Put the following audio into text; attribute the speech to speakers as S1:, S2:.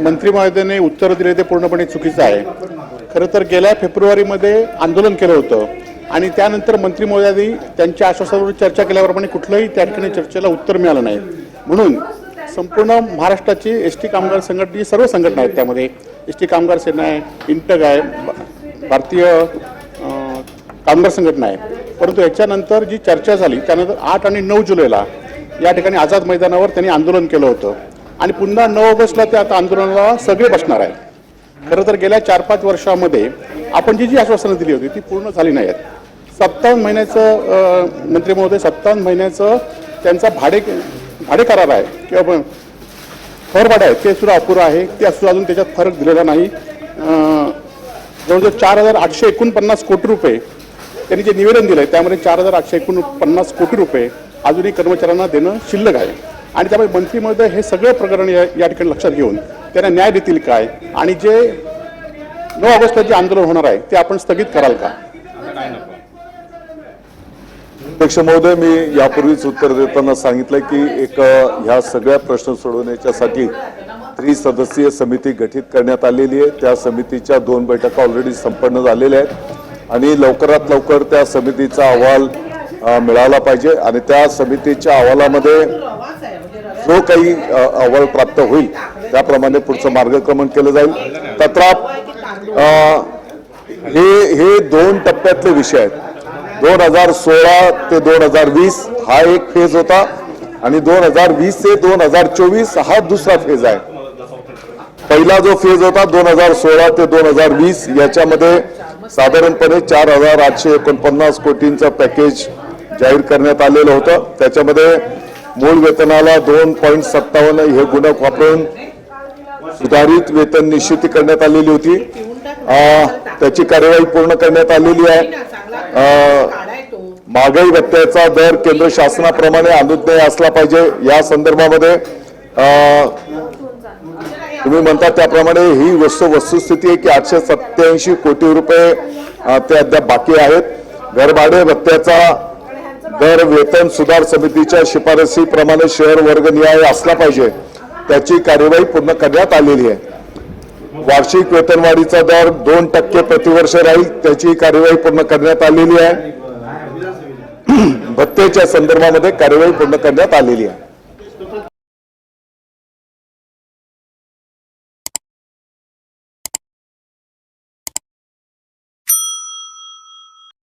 S1: मंत्री महोदयाने उत्तर दिले ते पूर्णपणे चुकीचं आहे। खरं तर गेल्या फेब्रुवारीमध्ये आंदोलन केलं होतं आणि त्यानंतर मंत्री महोदयांनी त्यांच्या आश्वासनावर चर्चा केल्याप्रमाणे कुठलंही त्या ठिकाणी चर्चेला उत्तर मिळालं नाही। म्हणून संपूर्ण महाराष्ट्राची एसटी कामगार संघटनेची सर्व संघटना आहेत, त्यामध्ये एसटी कामगार सेना आहे, इंटग आहे, भारतीय कामगार संघटना आहे। परंतु याच्यानंतर जी चर्चा झाली त्यानंतर 8 आणि 9 जुलैला या ठिकाणी आझाद मैदानावर त्यांनी आंदोलन केलं होतं आणि पुन्हा 9 ऑगस्टला ते आता आंदोलनाला सगळे बसणार आहेत। खरं तर गेल्या 4-5 वर्षामध्ये आपण जी आश्वासनं दिली होती ती पूर्ण झाली नाही आहेत। 57 महिन्याचं मंत्री महोदय 57 महिन्याचं त्यांचा भाडे करार आहे किंवा फरभाडं आहे ते सुद्धा अपुरं आहे, ते सुद्धा अजून त्याच्यात फरक दिलेला नाही। जवळजवळ 4,849 कोटी रुपये त्यांनी जे निवेदन दिलं आहे त्यामध्ये 4,849 कोटी रुपये अजूनही कर्मचाऱ्यांना देणं शिल्लक आहे आणि त्यामुळे मंत्री महोदय हे सगळं प्रकरण या ठिकाणी लक्षात घेऊन त्यांना न्याय देतील काय आणि जे 9 ऑगस्टला जे आंदोलन होणार आहे ते आपण स्थगित कराल का?
S2: अध्यक्ष महोदय, मी यापूर्वीच उत्तर देताना सांगितलं की ह्या सगळ्या प्रश्न सोडवण्यासाठी त्रिसदस्यीय समिती गठीत करण्यात आलेली आहे। त्या समितीच्या 2 बैठका ऑलरेडी संपन्न झालेल्या आहेत आणि लवकरात लवकर त्या समितीचा अहवाल मिळाला पाहिजे आणि त्या समितीच्या अहवालामध्ये जो काही अहवाल प्राप्त होईल त्याप्रमाणे पुढचं मार्गक्रमण केलं जाईल। तत्राप हे 2 टप्प्यातले विषय आहेत। 2016 ते 2020 हा एक फेज होता आणि 2020 ते 2024 हा दुसरा फेज आहे। पहिला जो फेज होता 2016 ते 2020 याच्यामध्ये साधारणपणे 4,849 कोटींचं पॅकेज जाहीर करण्यात आलेलं होतं। त्याच्यामध्ये मूळ वेतनाला 2.57 हे गुणक वापरून सुधारित वेतन निश्चिती करण्यात आलेली होती। त्याची कार्यवाही पूर्ण करण्यात आलेली आहे। महागाई भत्त्याचा दर केंद्र शासनाप्रमाणे अनुज्ञेय असला पाहिजे या संदर्भामध्ये तुम्ही म्हणता त्याप्रमाणे ही वस्तुस्थिती आहे की 887 कोटी रुपये ते अद्याप बाकी आहेत। घरभाडे भत्त्याचा दर वेतन सुधार समितीच्या शिफारसीप्रमाणे शहर वर्गनिहाय असला पाहिजे, त्याची कार्यवाही पूर्ण करण्यात आलेली आहे। वार्षिक वेतनवाढीचा दर 2% प्रतिवर्ष राहील, त्याची कार्यवाही पूर्ण करण्यात आलेली आहे। भत्तेच्या संदर्भामध्ये कार्यवाही पूर्ण करण्यात आलेली आहे।